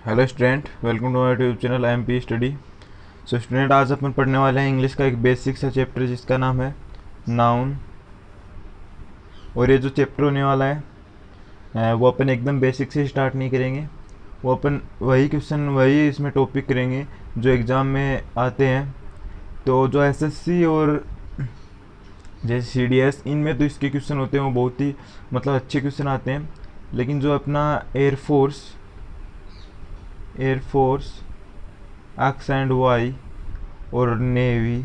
Hello student, welcome to my YouTube channel MP study. So student, आज अपन पढ़ने वाले हैं इंग्लिश का एक बेसिक सा चैप्टर जिसका नाम है नाउन। और ये जो चैप्टर होने वाला है वो अपन एकदम बेसिक से स्टार्ट नहीं करेंगे। वो अपन वही क्वेश्चन वही इसमें टॉपिक करेंगे जो एग्ज़ाम में आते हैं। तो जो एसएससी और जैसे सीडीएस, इनमें तो इसके क्वेश्चन होते हैं वो बहुत ही मतलब अच्छे क्वेश्चन आते हैं। लेकिन जो अपना एयरफोर्स एक्स एंड वाई और नेवी,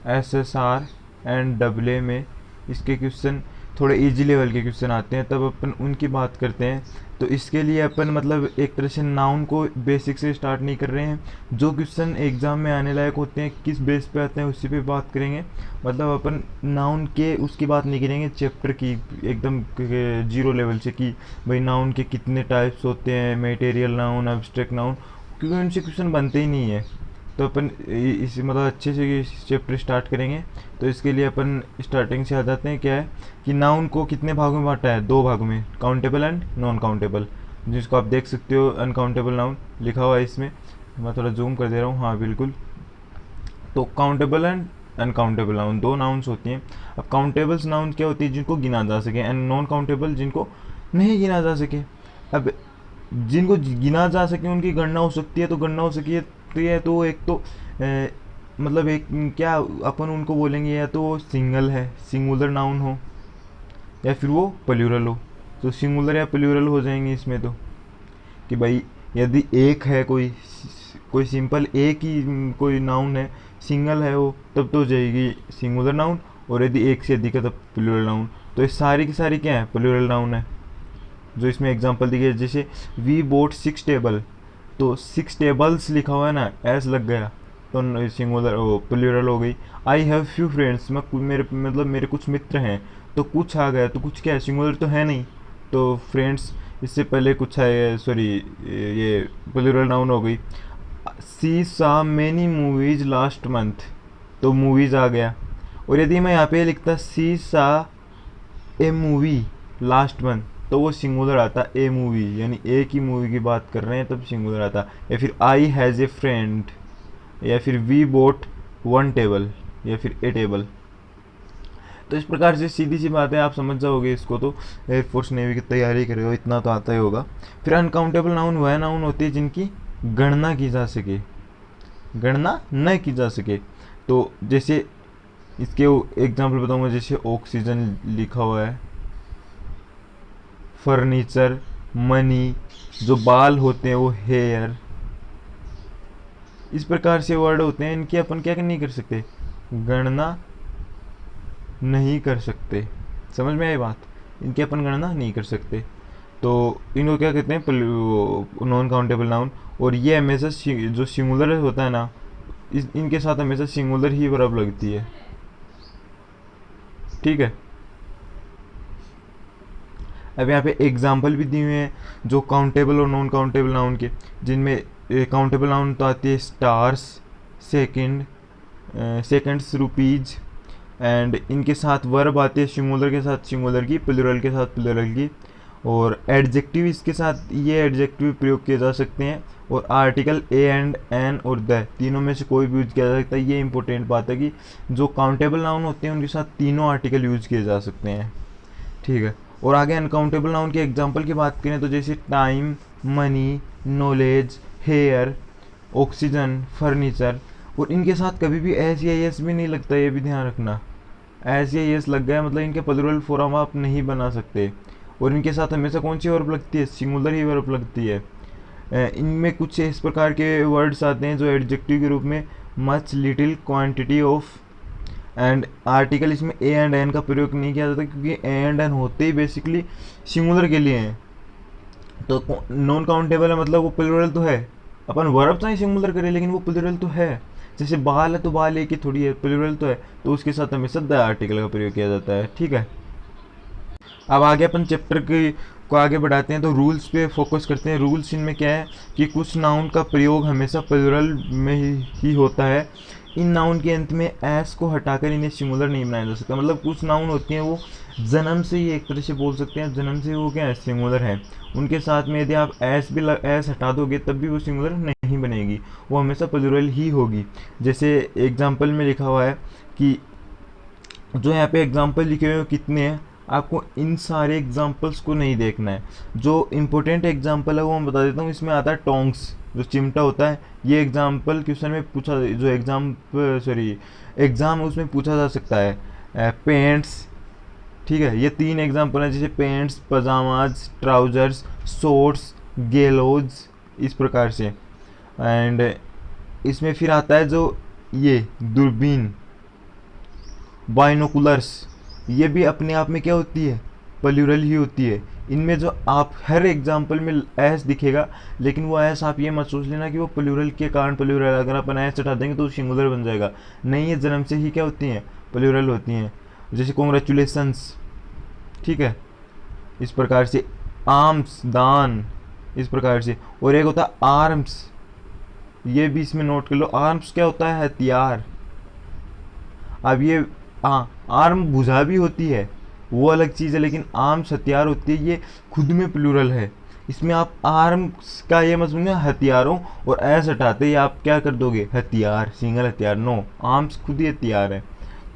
एसएसआर एंड डब्ल्यू में इसके क्वेश्चन थोड़े इजी लेवल के क्वेश्चन आते हैं, तब अपन उनकी बात करते हैं। तो इसके लिए अपन मतलब एक तरह से नाउन को बेसिक से स्टार्ट नहीं कर रहे हैं। जो क्वेश्चन एग्ज़ाम में आने लायक होते हैं किस बेस पे आते हैं उसी पे बात करेंगे। मतलब अपन नाउन के उसकी बात नहीं करेंगे चैप्टर की एकदम जीरो लेवल से कि भाई नाउन के कितने टाइप्स होते हैं, मटेरियल नाउन, एब्स्ट्रैक्ट नाउन, क्योंकि उनसे क्वेश्चन बनते ही नहीं है। तो अपन इस मतलब अच्छे से इस चैप्टर स्टार्ट करेंगे। तो इसके लिए अपन स्टार्टिंग से आ जाते हैं। क्या है कि नाउन को कितने भागों में बांटा है? दो भागों में, काउंटेबल एंड नॉन काउंटेबल, जिसको आप देख सकते हो अनकाउंटेबल नाउन लिखा हुआ है इसमें। मैं थोड़ा जूम कर दे रहा हूँ, हाँ बिल्कुल। तो काउंटेबल एंड अनकाउंटेबल नाउन दो नाउन्स होती हैं। अब काउंटेबल्स नाउन क्या होती है? जिनको गिना जा सके, एंड नॉन काउंटेबल जिनको नहीं गिना जा सके। अब जिनको गिना जा सके उनकी गणना हो सकती है, तो गणना हो सकी है तो एक तो मतलब एक क्या अपन उनको बोलेंगे, या तो वो सिंगल है, सिंगुलर नाउन हो, या फिर वो प्लूरल हो। तो सिंगुलर या प्लूरल हो जाएंगे इसमें। तो कि भाई यदि एक है कोई कोई सिंपल एक ही कोई नाउन है, सिंगल है वो, तब तो हो जाएगी सिंगुलर नाउन। और यदि एक से अधिक है तब प्लूरल नाउन। तो ये सारी की सारी क्या है? प्लूरल नाउन है। जो इसमें एग्जांपल दी गई है, जैसे वी बोट 6 टेबल, तो 6 टेबल्स लिखा हुआ है ना, एस लग गया तो सिंगुलर ओ प्लूरल हो गई। आई हैव फ्यू फ्रेंड्स, मेरे मतलब मेरे कुछ मित्र हैं, तो कुछ आ गया, तो कुछ क्या है? सिंगुलर तो है नहीं। तो फ्रेंड्स इससे पहले कुछ है, सॉरी ये प्लूरल नाउन हो गई। सी सा मेनी मूवीज लास्ट मंथ, तो मूवीज आ गया। और यदि मैं यहाँ पे लिखता सी सा ए मूवी लास्ट मंथ, तो वो सिंगुलर आता ए मूवी, यानी एक ही मूवी की बात कर रहे हैं तब सिंगुलर आता। या फिर आई हैज़ ए फ्रेंड, या फिर वी बोट 1 टेबल, या फिर ए टेबल। तो इस प्रकार से सीधी सी बात है, आप समझ जाओगे इसको। तो एयरफोर्स नेवी की तैयारी कर रहे हो, इतना तो आता ही होगा। फिर अनकाउंटेबल नाउन वह नाउन होती है जिनकी गणना की जा सके, गणना न की जा सके। तो जैसे इसके एग्जाम्पल बताऊंगा, जैसे ऑक्सीजन लिखा हुआ है, फर्नीचर, मनी, जो बाल होते हैं वो हेयर। इस प्रकार से वर्ड होते हैं, इनकी अपन क्या नहीं कर सकते? गणना नहीं कर सकते। समझ में आई बात? इनकी अपन गणना नहीं कर सकते। तो इनको क्या कहते हैं? Non countable noun. और ये हमेशा जो सिंगुलर होता है ना, इनके साथ हमेशा सिंगुलर ही वर्ब लगती है। ठीक है। अब यहाँ पे एग्जाम्पल भी दिए हुए हैं जो काउंटेबल और नॉन काउंटेबल नाउन के, जिनमें काउंटेबल नाउन तो आती है स्टार्स, सेकंड्स, रुपीज, एंड इनके साथ वर्ब आती है सिंगुलर के साथ सिंगुलर की, प्लूरल के साथ प्लूरल की। और एडजेक्टिव इसके साथ ये एडजेक्टिव प्रयोग किए जा सकते हैं। और आर्टिकल ए एंड एन और द, तीनों में से कोई भी यूज किया जा सकता है। ये इंपॉर्टेंट बात है कि जो काउंटेबल नाउन होते हैं उनके साथ तीनों आर्टिकल यूज किए जा सकते हैं। ठीक है। और आगे अनकाउंटेबल नाउन के एग्जांपल की बात करें तो जैसे time, money, knowledge, hair, oxygen, furniture. और इनके साथ कभी भी एस या एस भी नहीं लगता, ये भी ध्यान रखना। एस या एस लग गया मतलब इनके प्लूरल फॉर्म आप नहीं बना सकते। और इनके साथ हमेशा कौन सी वर्ब लगती है? सिंगुलर ही वर्ब लगती है। इनमें कुछ इस प्रकार के वर्ड्स आते हैं जो एडजेक्टिव के रूप में much, little, quantity of, and article इसमें ए एंड एन का प्रयोग नहीं किया जाता, क्योंकि ए एंड एन होते ही बेसिकली सिंगुलर के लिए हैं। तो नॉन काउंटेबल है मतलब वो प्लूरल तो है, अपन वर्ब चाहे सिंगुलर करें लेकिन वो प्लूरल तो है। जैसे बाल है तो बाल एक ही थोड़ी है, प्लूरल तो है, तो उसके साथ हमेशा द आर्टिकल का प्रयोग किया जाता है। ठीक है। अब आगे अपन चैप्टर के को आगे बढ़ाते हैं, तो रूल्स पे फोकस करते हैं। रूल्स इनमें क्या है कि कुछ नाउन का प्रयोग हमेशा प्लूरल में ही होता है। इन नाउन के अंत में एस को हटाकर इन्हें सिंगुलर नहीं बनाया जा सकता। मतलब कुछ नाउन होती हैं वो जन्म से ही एक तरह से बोल सकते हैं, जन्म से वो क्या है, सिंगुलर है। उनके साथ में यदि आप एस भी एस हटा दोगे तब भी वो सिंगुलर नहीं बनेगी, वो हमेशा प्लूरल ही होगी। जैसे एग्जाम्पल में लिखा हुआ है कि जो यहाँ पे एग्जाम्पल लिखे हुए हैं कितने हैं, आपको इन सारे एग्जाम्पल्स को नहीं देखना है। जो इम्पोर्टेंट एग्जाम्पल है वो मैं बता देता हूँ। इसमें आता है टोंग्स, जो चिमटा होता है। ये एग्जाम्पल क्वेश्चन में पूछा, जो एग्ज़ाम उसमें पूछा जा सकता है। पेंट्स, ठीक है, ये 3 एग्जाम्पल हैं, जैसे पेंट्स, पजामाज, ट्राउजर्स, शॉर्ट्स, गेलोज, इस प्रकार से। एंड इसमें फिर आता है जो ये दूरबीन, बाइनोकुलर्स, ये भी अपने आप में क्या होती है, प्लूरल ही होती है। इनमें जो आप हर एग्जाम्पल में एस दिखेगा, लेकिन वो एस आप ये मत सोच लेना कि वो प्लूरल के कारण प्लूरल, अगर अपन एस हटा देंगे तो सिंगुलर बन जाएगा। नहीं, ये जन्म से ही क्या होती हैं, प्लूरल होती हैं। जैसे कॉन्ग्रेचुलेसन्स, ठीक है, इस प्रकार से। आर्म्स, दान, इस प्रकार से। और एक होता है आर्म्स, ये भी इसमें नोट कर लो। आर्म्स क्या होता है, हथियार। अब ये, हाँ, आर्म भुजा भी होती है, वो अलग चीज़ है, लेकिन आर्म्स हथियार होती है, ये खुद में प्लूरल है। इसमें आप आर्म्स का ये मत समझना हथियारों, और ऐस हटाते ही आप क्या कर दोगे, हथियार, सिंगल हथियार। नो, आर्म्स खुद ही हथियार है।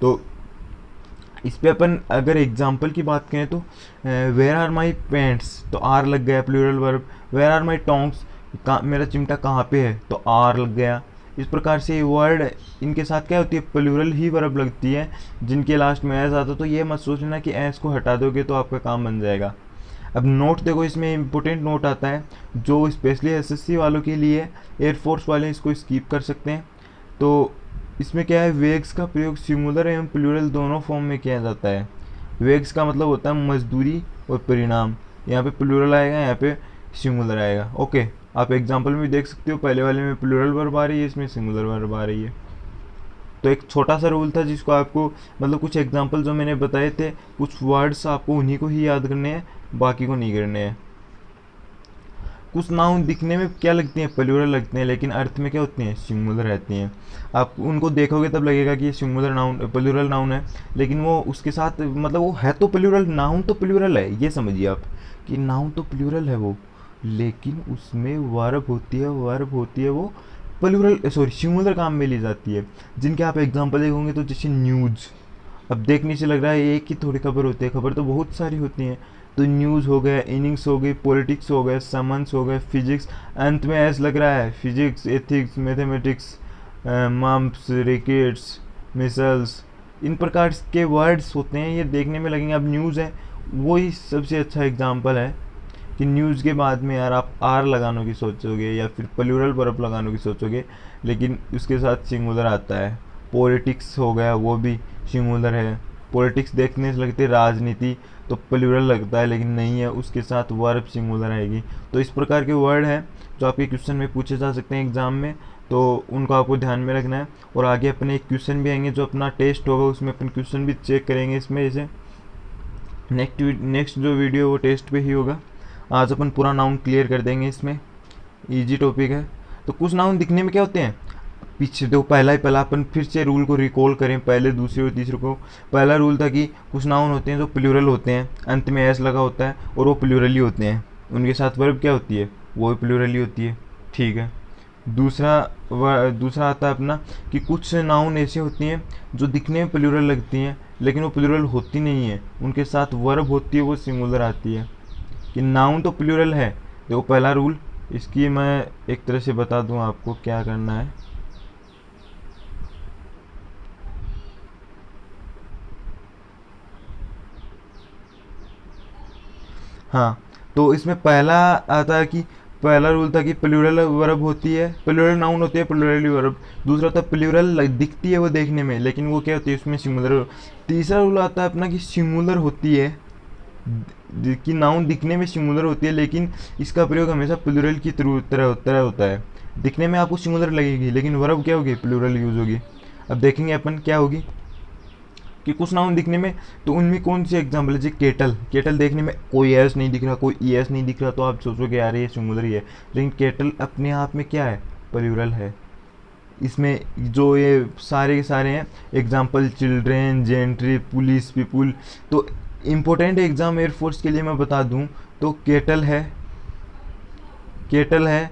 तो इस पे अपन अगर एग्जाम्पल की बात करें तो वेयर आर माई पेंट्स, तो आर लग गया, plural verb. Where are my tongs, मेरा चिमटा कहाँ पे है, तो आर लग गया। इस प्रकार से वर्ड इनके साथ क्या होती है, प्लूरल ही वर्ब लगती है, जिनके लास्ट में एस आता। तो ये मत सोचना कि एस को हटा दोगे तो आपका काम बन जाएगा। अब नोट देखो, इसमें इंपॉर्टेंट नोट आता है जो स्पेशली एसएससी वालों के लिए, एयरफोर्स वाले इसको स्किप कर सकते हैं। तो इसमें क्या है, वेग्स का प्रयोग सिंगुलर एवं प्लूरल दोनों फॉर्म में किया जाता है। वेग्स का मतलब होता है मजदूरी और परिणाम। यहाँ पे प्लूरल आएगा, यहाँ पे सिंगुलर आएगा। ओके, आप एग्जांपल में भी देख सकते हो, पहले वाले में प्लूरल वर्ब आ रही है, इसमें सिंगुलर वर्ब आ रही है। तो एक छोटा सा रूल था जिसको आपको, मतलब कुछ एग्जांपल जो मैंने बताए थे, कुछ वर्ड्स आपको उन्हीं को ही याद करने हैं, बाकी को नहीं करने हैं। कुछ नाउन दिखने में क्या लगती हैं, प्लूरल लगते हैं, लेकिन अर्थ में क्या होती हैं, सिंगुलर रहती हैं। आप उनको देखोगे तब लगेगा कि ये सिंगुलर नाउन, प्लूरल नाउन है, लेकिन वो उसके साथ, मतलब वो है तो प्लूरल, नाउन तो प्लूरल है, ये समझिए आप कि नाउन तो प्लूरल है वो, लेकिन उसमें वर्ब होती है, वर्ब होती है वो प्लूरल, सॉरी, सिंगुलर काम में ली जाती है। जिनके आप एग्जाम्पल देखोगे तो जैसे न्यूज़, अब देखने से लग रहा है एक ही थोड़ी खबर होती है, खबर तो बहुत सारी होती हैं। तो न्यूज़ हो गया, इनिंग्स हो गई, पॉलिटिक्स हो गए, समन्स हो गए, फिजिक्स, अंत में ऐसा लग रहा है physics, ethics, mathematics, mumps, rickets, measles, इन प्रकार के वर्ड्स होते हैं, ये देखने में लगेंगे। अब न्यूज़ है, वही सबसे अच्छा एग्जाम्पल है कि न्यूज़ के बाद में यार आप आर लगाने की सोचोगे या फिर प्लूरल वर्ब लगाने की सोचोगे, लेकिन उसके साथ सिंगुलर आता है। पॉलिटिक्स हो गया, वो भी सिंगुलर है। पॉलिटिक्स देखने से लगती है राजनीति, तो प्लूरल लगता है, लेकिन नहीं है, उसके साथ वर्ब सिंगुलर आएगी। तो इस प्रकार के वर्ड हैं जो आपके क्वेश्चन में पूछे जा सकते हैं एग्जाम में, तो उनको आपको ध्यान में रखना है। और आगे अपने एक क्वेश्चन भी आएंगे जो अपना टेस्ट होगा, उसमें अपन क्वेश्चन भी चेक करेंगे इसमें। जैसे नेक्स्ट जो वीडियो वो टेस्ट पे ही होगा। आज अपन पूरा नाउन क्लियर कर देंगे, इसमें इजी टॉपिक है। तो कुछ नाउन दिखने में क्या होते हैं, पीछे दो, पहला अपन फिर से रूल को रिकॉल करें, पहले दूसरे और तीसरे को। पहला रूल था कि कुछ नाउन होते हैं जो प्लूरल होते हैं, अंत में एस लगा होता है, और वो प्लूरल ही होते हैं, उनके साथ वर्ब क्या होती है, वो भी प्लूरल ही होती है, ठीक है। दूसरा आता है अपना कि कुछ नाउन ऐसे होती हैं जो दिखने में प्लूरल लगती हैं, लेकिन वो प्लूरल होती नहीं है, उनके साथ वर्ब होती है, वो सिंगुलर आती है। कि नाउन तो प्लूरल है, देखो पहला रूल, इसकी मैं एक तरह से बता दूं आपको क्या करना है। हाँ, तो इसमें पहला आता है कि पहला रूल था कि प्लूरल वर्ब होती है, प्लूरल नाउन होती है, प्लूरल वर्ब। दूसरा था प्लूरल दिखती है वो देखने में, लेकिन वो क्या होती है, उसमें सिंगुलर। तीसरा रूल आता है अपना कि सिंगुलर होती है, कि नाउन दिखने में सिंगुलर होती है, लेकिन इसका प्रयोग हमेशा प्लूरल की तरह होता है। दिखने में आपको सिंगुलर लगेगी, लेकिन वर्ब क्या होगी, प्लूरल यूज होगी। अब देखेंगे अपन क्या होगी कि कुछ नाउन दिखने में, तो उनमें कौन सी एग्जाम्पल है, जैसे केटल, केटल देखने में कोई एस नहीं दिख रहा, कोई ई एस नहीं दिख रहा, तो आप सोचोगे यार ये सिंगुलर ही है, लेकिन केटल अपने आप में क्या है, प्लूरल है। इसमें जो ये सारे के सारे हैं example, children, gentry, police, people, तो इम्पोर्टेंट एग्ज़ाम एयरफोर्स के लिए मैं बता दूं तो केटल है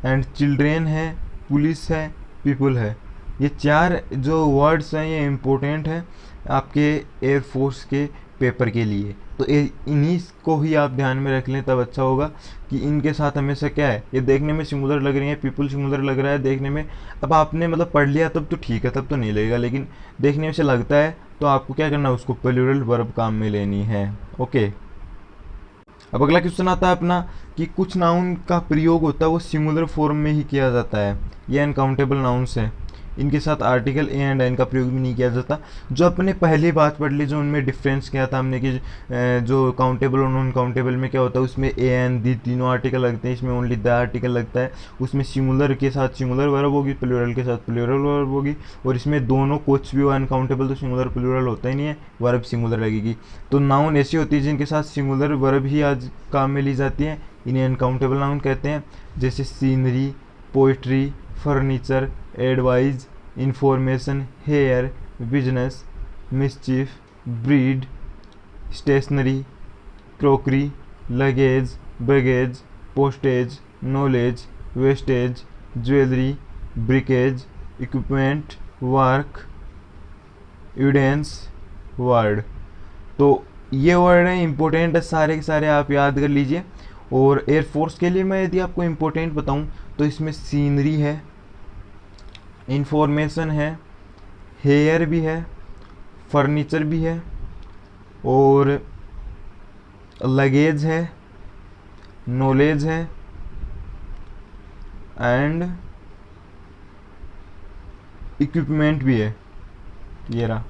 एंड चिल्ड्रेन है, पुलिस है, पीपल है। ये 4 जो वर्ड्स हैं ये इम्पोर्टेंट हैं आपके एयरफोर्स के पेपर के लिए। तो इन्हीं को ही आप ध्यान में रख लें, तब अच्छा होगा कि इनके साथ हमेशा क्या है, ये देखने में सिमिलर लग रही है, पीपल सिमिलर लग रहा है देखने में। अब आपने मतलब पढ़ लिया तब तो ठीक है, तब तो नहीं लगेगा, लेकिन देखने में से लगता है तो आपको क्या करना है, उसको प्लूरल वर्ब काम में लेनी है। ओके, अब अगला क्वेश्चन आता है अपना कि कुछ नाउन का प्रयोग होता है वो सिंगुलर फॉर्म में ही किया जाता है। ये अनकाउंटेबल नाउन्स हैं, इनके साथ आर्टिकल ए एंड एन का प्रयोग भी नहीं किया जाता। जो अपने पहली बात पढ़ ली, जो उनमें डिफरेंस किया था हमने कि जो काउंटेबल और नॉन काउंटेबल में क्या होता है, उसमें ए एन दी तीनों आर्टिकल लगते हैं, इसमें ओनली द आर्टिकल लगता है। उसमें सिंगुलर के साथ सिंगुलर वर्ब होगी, प्लूरल के साथ प्लूरल वर्ब होगी, और इसमें दोनों कुछ भी हो अनकाउंटेबल तो सिंगुलर प्लूरल होता ही नहीं है, वर्ब सिंगुलर लगेगी। तो नाउन ऐसी होती है जिनके साथ सिंगुलर वर्ब ही आज काम में ली जाती है, इन्हें अनकाउंटेबल नाउन कहते हैं। जैसे scenery, poetry, furniture, advice, information, hair, business, mischief, bread, stationery, crockery, luggage, baggage, postage, knowledge, wastage, jewellery, breakage, equipment, work, evidence, word. तो ये वर्ड है इंपॉर्टेंट है, सारे के सारे आप याद कर लीजिए। और एयरफोर्स के लिए मैं यदि आपको इम्पोर्टेंट बताऊं तो इसमें सीनरी है, इंफॉर्मेशन है, हेयर भी है, फर्नीचर भी है, और लगेज है, नॉलेज है, एंड इक्विपमेंट भी है। ये रहा,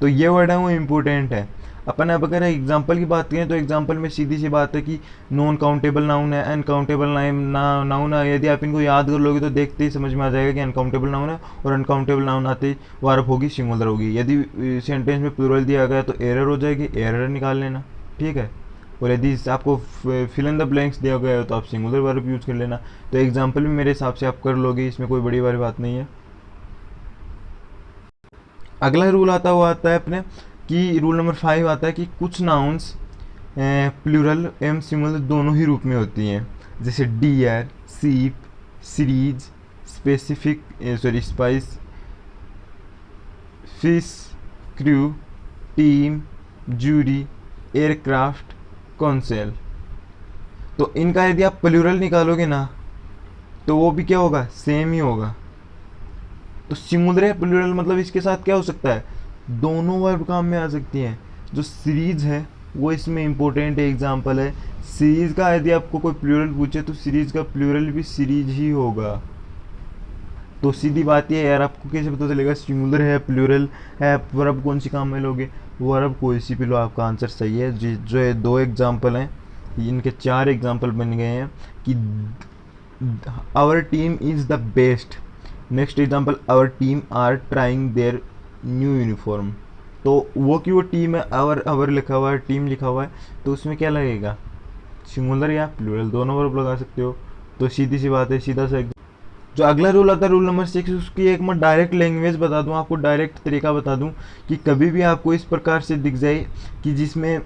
तो ये वर्ड है वो इम्पोर्टेंट है। अपन अब अगर एग्जाम्पल की बात करें तो एग्जाम्पल में सीधी सी बात है कि नॉन काउंटेबल नाउन है, अनकाउंटेबल नाउन है। यदि आप इनको याद कर लोगे तो देखते ही समझ में आ जाएगा कि अनकाउंटेबल नाउन है, और अनकाउंटेबल नाउन आते ही वर्ब होगी सिंगुलर होगी। यदि सेंटेंस में प्लूरल दिया गया तो एरर हो जाएगी, एरर निकाल लेना, ठीक है। और यदि आपको फिल इन द ब्लैंक्स दिया गया हो तो आप सिंगुलर वर्ब यूज़ कर लेना। तो एग्जाम्पल भी मेरे हिसाब से आप कर लोगे, इसमें कोई बड़ी बात नहीं है। अगला रूल आता है अपने कि रूल नंबर 5 आता है कि कुछ नाउन्स प्लूरल एवं सिंगुलर दोनों ही रूप में होती हैं। जैसे deer, sheep, series, specific spice, fish, crew, team, jury, aircraft, counsel. तो इनका यदि आप प्लूरल निकालोगे ना तो वो भी क्या होगा, सेम ही होगा। तो सिंगुलर है प्लूरल मतलब इसके साथ क्या हो सकता है, दोनों वर्ब काम में आ सकती हैं। जो सीरीज है वो इसमें इंपॉर्टेंट एग्जांपल है। सीरीज का यदि आपको कोई प्लूरल पूछे तो सीरीज का प्लूरल भी सीरीज ही होगा। तो सीधी बात ये है यार, आपको कैसे पता चलेगा सिंगुलर है प्लूरल है, वर्ब कौन सी काम में लोगे, वर्ब कोई सी भी लो, आपका आंसर सही है। जो ये 2 एग्जाम्पल हैं, इनके 4 एग्जाम्पल बन गए हैं कि our team is the best. Next example, our team are trying their new uniform. तो वो की वो टीम है, आवर लिखा हुआ है, टीम लिखा हुआ है, तो उसमें क्या लगेगा, सिंगुलर या प्लूरल, दोनों वर्ब लगा सकते हो। तो सीधी सी बात है, सीधा सा। जो अगला रूल आता है रूल नंबर 6, उसकी एक मैं डायरेक्ट लैंग्वेज बता दूं आपको, डायरेक्ट तरीका बता दूं कि कभी भी आपको इस प्रकार से दिख जाए कि जिसमें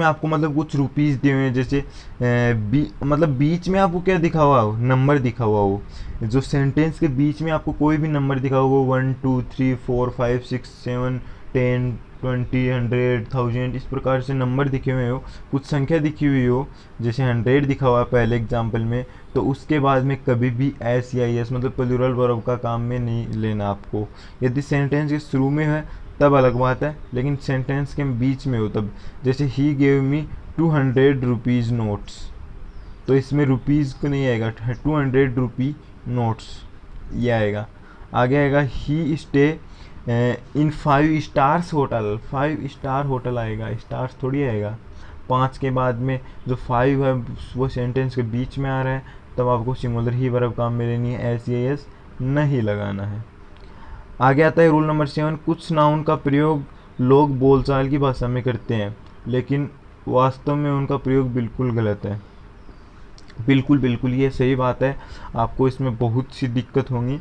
आपको मतलब कुछ रुपीज़ दिए हुए हैं, जैसे मतलब बीच में आपको क्या दिखा हुआ हो, नंबर दिखा हुआ हो। जो सेंटेंस के बीच में आपको कोई भी नंबर दिखा हुआ हो, 1 2 3 4 5 6 7 10 20 100 1000 इस प्रकार से नंबर दिखे हुए हो, कुछ संख्या दिखी हुई हो, जैसे 100 दिखा हुआ है पहले एग्जाम्पल में, तो उसके बाद में कभी भी एस या एस मतलब प्लूरल वर्ब का काम में नहीं लेना आपको। यदि सेंटेंस के शुरू में है तब अलग बात है, लेकिन सेंटेंस के बीच में हो तब। जैसे he gave me 200 rupees notes, तो इसमें रुपीज़ को नहीं आएगा, 200 रुपी नोट्स ये आएगा। आगे आएगा he stay in 5 stars hotel, 5 star hotel आएगा, स्टार्स थोड़ी आएगा। 5 के बाद में जो 5 है वो सेंटेंस के बीच में आ रहा है, तब आपको सिंगुलर ही वर्ब काम में लेनी है, एस या एस नहीं लगाना है। आगे आता है रूल नंबर 7, कुछ नाउन का प्रयोग लोग बोलचाल की भाषा में करते हैं लेकिन वास्तव में उनका प्रयोग बिल्कुल गलत है। बिल्कुल ये सही बात है, आपको इसमें बहुत सी दिक्कत होंगी।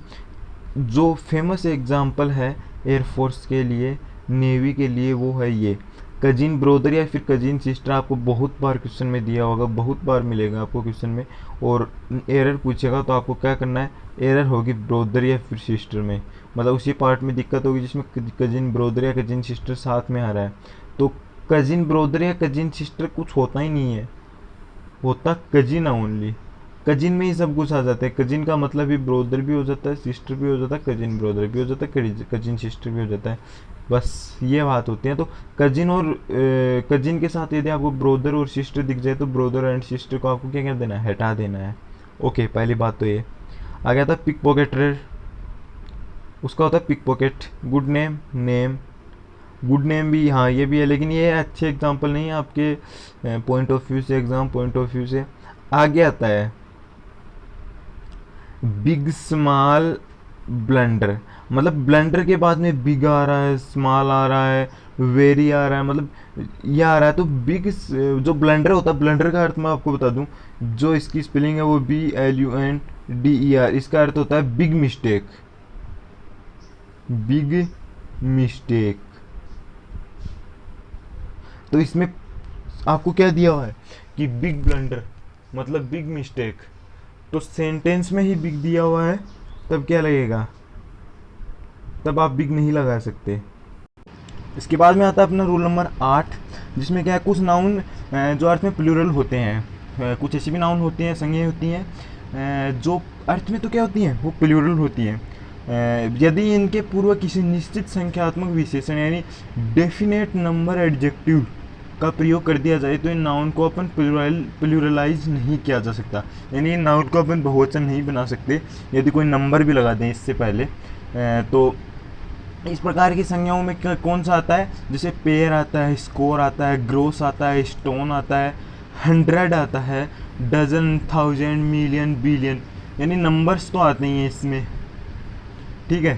जो फेमस एग्जाम्पल है एयरफोर्स के लिए नेवी के लिए वो है ये कजिन ब्रोदर या फिर कजिन सिस्टर। आपको बहुत बार क्वेश्चन में दिया होगा, बहुत बार मिलेगा आपको क्वेश्चन में, और एरर पूछेगा तो आपको क्या करना है, एरर होगी ब्रोदर या फिर सिस्टर में, मतलब उसी पार्ट में दिक्कत होगी जिसमें कजिन ब्रोदर या कजिन सिस्टर साथ में आ रहा है। तो कजिन ब्रोदर या कजिन सिस्टर कुछ होता ही नहीं है, होता कजिन है ओनली। कजिन में ही सब कुछ आ जाता है। कजिन का मतलब ही ब्रोदर भी हो जाता है, सिस्टर भी हो जाता है, कजिन ब्रोदर भी हो जाता है, कजिन सिस्टर भी हो जाता है। बस ये बात होती है। तो कजिन और कजिन के साथ यदि आपको ब्रोदर और सिस्टर दिख जाए तो ब्रोदर एंड सिस्टर को आपको क्या कर देना है, हटा देना है। ओके, पहली बात तो ये आ गया था। पिक पॉकेटर, उसका होता है pickpocket. Good name, name, good name भी, हाँ ये भी है, लेकिन ये अच्छे एग्जांपल नहीं है आपके पॉइंट ऑफ व्यू से, एग्जाम पॉइंट ऑफ व्यू से। आगे आता है बिग स्मॉल ब्लंडर, मतलब ब्लंडर के बाद में बिग आ रहा है, स्मॉल आ रहा है, वेरी आ रहा है, मतलब ये आ रहा है। तो बिग जो ब्लंडर होता है, ब्लंडर का अर्थ मैं आपको बता दूं, जो इसकी स्पेलिंग है वो BLUNDER, इसका अर्थ होता है बिग मिस्टेक, बिग मिस्टेक। तो इसमें आपको क्या दिया हुआ है कि बिग ब्लंडर मतलब बिग मिस्टेक, तो सेंटेंस में ही बिग दिया हुआ है, तब क्या लगेगा, तब आप बिग नहीं लगा सकते। इसके बाद में आता है अपना रूल नंबर 8, जिसमें क्या है, कुछ नाउन जो अर्थ में प्लूरल होते हैं, कुछ ऐसी भी नाउन होती हैं, संज्ञाएं होती हैं जो अर्थ में तो क्या होती हैं, वो प्लूरल होती हैं। यदि इनके पूर्व किसी निश्चित संख्यात्मक विशेषण यानी डेफिनेट नंबर एडजेक्टिव का प्रयोग कर दिया जाए तो इन नाउन को अपन प्लूरलाइज नहीं किया जा सकता, यानी इन नाउन को अपन बहुवचन नहीं बना सकते यदि कोई नंबर भी लगा दें इससे पहले। तो इस प्रकार की संज्ञाओं में कौन सा आता है, जैसे पेयर आता है, स्कोर आता है, ग्रोस आता है, स्टोन आता है, 100 आता है, डजन, 1000, मिलियन, बिलियन, यानी नंबर्स तो आते ही हैं इसमें, ठीक है।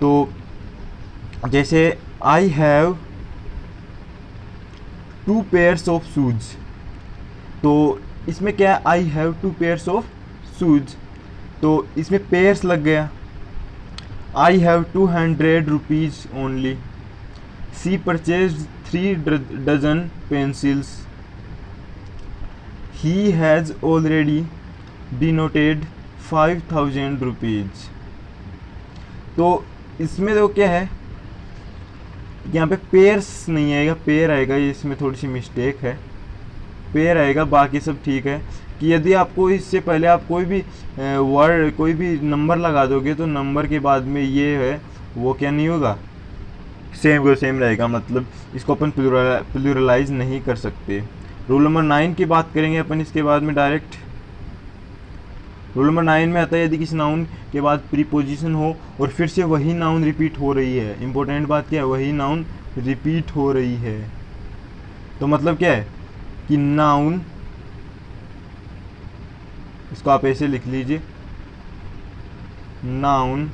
तो जैसे I have 2 pairs of shoes, तो इसमें क्या है, I have 2 pairs of shoes, तो इसमें पेयर्स लग गया। I have 200 rupees only. She purchased 3 dozen pencils. He has already denoted 5000 rupees. तो इसमें तो क्या है, यहाँ पे पेयर्स नहीं आएगा, पेयर आएगा, ये इसमें थोड़ी सी मिस्टेक है, पेयर आएगा, बाकी सब ठीक है। कि यदि आपको इससे पहले आप कोई भी वर्ड, कोई भी नंबर लगा दोगे तो नंबर के बाद में ये है वो क्या नहीं होगा, सेम को सेम रहेगा, मतलब इसको अपन प्लूरलाइज नहीं कर सकते। रूल नंबर 9 की बात करेंगे अपन इसके बाद में डायरेक्ट। रूल नंबर 9 में आता है यदि किसी नाउन के बाद प्रीपोजिशन हो और फिर से वही नाउन रिपीट हो रही है, इंपॉर्टेंट बात क्या है, वही नाउन रिपीट हो रही है, तो मतलब क्या है कि नाउन, इसको आप ऐसे लिख लीजिए, noun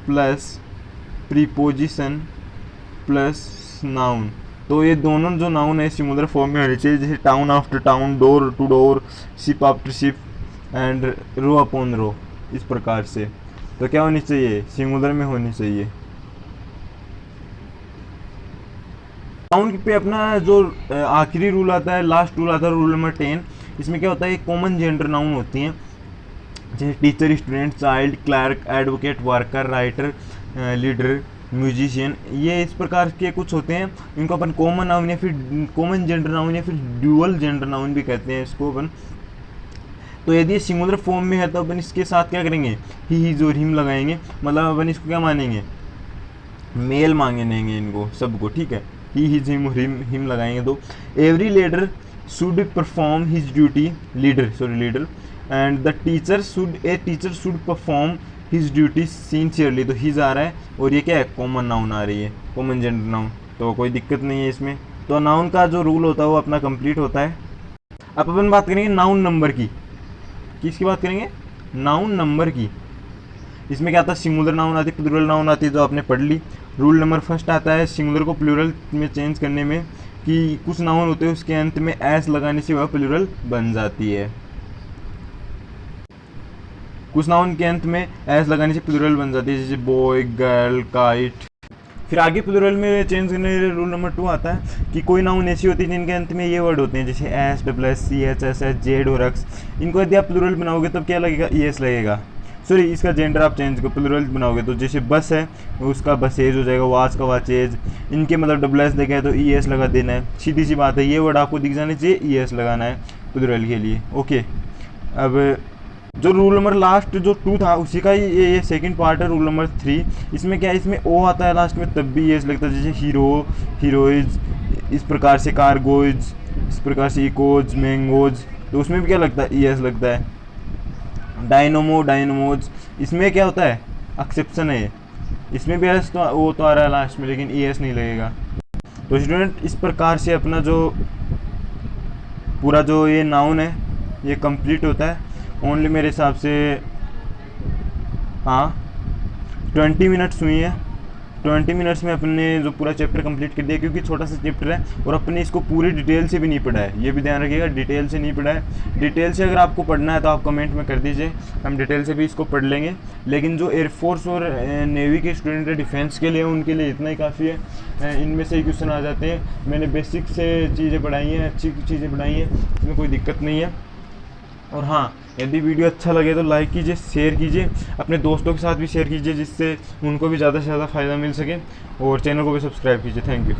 plus preposition plus noun, तो ये दोनों जो नाउन है सिंगुलर फॉर्म में होने चाहिए, जैसे town after town, door to door, ship after ship and row upon row, इस प्रकार से। तो क्या होनी चाहिए, सिंगुलर में होनी चाहिए। नाउन पे अपना जो आखिरी रूल आता है, लास्ट रूल आता है, रूल नंबर 10, इसमें क्या होता है, कॉमन जेंडर नाउन होती हैं, जैसे teacher, student, child, clerk, advocate, worker, writer, leader, musician, ये इस प्रकार के कुछ होते हैं। इनको अपन कॉमन नाउन या फिर कॉमन जेंडर नाउन या फिर ड्यूअल जेंडर नाउन भी कहते हैं इसको अपन। तो यदि ये सिंगुलर फॉर्म में है तो अपन इसके साथ क्या करेंगे, ही, हिज और हिम लगाएंगे, मतलब अपन इसको क्या मानेंगे, मेल मांगेंगे इनको सबको, ठीक है, ही, हिज, हिम लगाएंगे। तो every leader should perform his duty, leader and the teacher should perform his duty sincerely, तो his आ रहा है और ये क्या है, कॉमन नाउन आ रही है, कॉमन जेंडर नाउन, तो कोई दिक्कत नहीं है इसमें। तो नाउन का जो रूल होता है वो अपना कंप्लीट होता है। अब अपन बात करेंगे नाउन नंबर की, किसकी बात करेंगे, नाउन नंबर की। इसमें क्या आता है, सिंगुलर नाउन आती है, प्लूरल नाउन आती है, जो आपने पढ़ ली। रूल नंबर फर्स्ट आता है सिंगुलर को प्लूरल में चेंज करने में, कि कुछ नाउन होते हैं उसके अंत में एस लगाने से वह प्लूरल बन जाती है, कुछ नाउन के अंत में एस लगाने से प्लूरल बन जाती है, जैसे बॉय, गर्ल, काइट। फिर आगे प्लूरल में चेंज करने के लिए रूल नंबर 2 आता है कि कोई नाउन ऐसी होती है जिनके अंत में ये वर्ड होते हैं, जैसे S, W S, C H, S H, Z और एक्स। इनको यदि आप प्लूरल बनाओगे तब क्या लगेगा, ई एस लगेगा। सॉरी, इसका जेंडर आप चेंज करो, प्लूरल बनाओगे तो जैसे बस है उसका बसेज हो जाएगा, वाच का वाचेज। इनके मतलब डब्ल्यू एस देखा है तो ई एस लगा देना है, सीधी सी बात है। ये वर्ड आपको दिख जाने चाहिए, ई एस लगाना है प्लूरल के लिए। ओके, अब जो रूल नंबर लास्ट जो 2 था उसी का ही ये सेकंड पार्ट है, रूल नंबर 3। इसमें क्या है, इसमें ओ आता है लास्ट में, तब भी ये लगता है, जैसे हीरो, हीरोइज, इस प्रकार से कार्गोज, इस प्रकार से इकोज, मैंगोज, तो उसमें भी क्या लगता है, ई एस लगता है। डायनोमो, डायनोमोज, इसमें क्या होता है, एक्सेप्शन है ये, इसमें भी एस तो वो तो आ रहा है लास्ट में, लेकिन ई एस नहीं लगेगा। तो स्टूडेंट इस प्रकार से अपना जो पूरा जो ये नाउन है ये कंप्लीट होता है। ओनली मेरे हिसाब से हाँ 20 मिनट्स हुई है। 20 मिनट्स में अपने जो पूरा चैप्टर कंप्लीट कर दिया, क्योंकि छोटा सा चैप्टर है और अपने इसको पूरी डिटेल से भी नहीं पढ़ा है, ये भी ध्यान रखिएगा, डिटेल से नहीं पढ़ा है। डिटेल से अगर आपको पढ़ना है तो आप कमेंट में कर दीजिए, हम डिटेल से भी इसको पढ़ लेंगे। लेकिन जो एयरफोर्स और नेवी के स्टूडेंट है, डिफेंस के लिए, उनके लिए इतना ही काफ़ी है। इनमें से ही क्वेश्चन आ जाते हैं। मैंने बेसिक से चीज़ें पढ़ाई हैं, अच्छी चीज़ें पढ़ाई हैं, इसमें कोई दिक्कत नहीं है। और हाँ, यदि वीडियो अच्छा लगे तो लाइक कीजिए, शेयर कीजिए, अपने दोस्तों के साथ भी शेयर कीजिए, जिससे उनको भी ज़्यादा से ज़्यादा फ़ायदा मिल सके। और चैनल को भी सब्सक्राइब कीजिए। Thank you.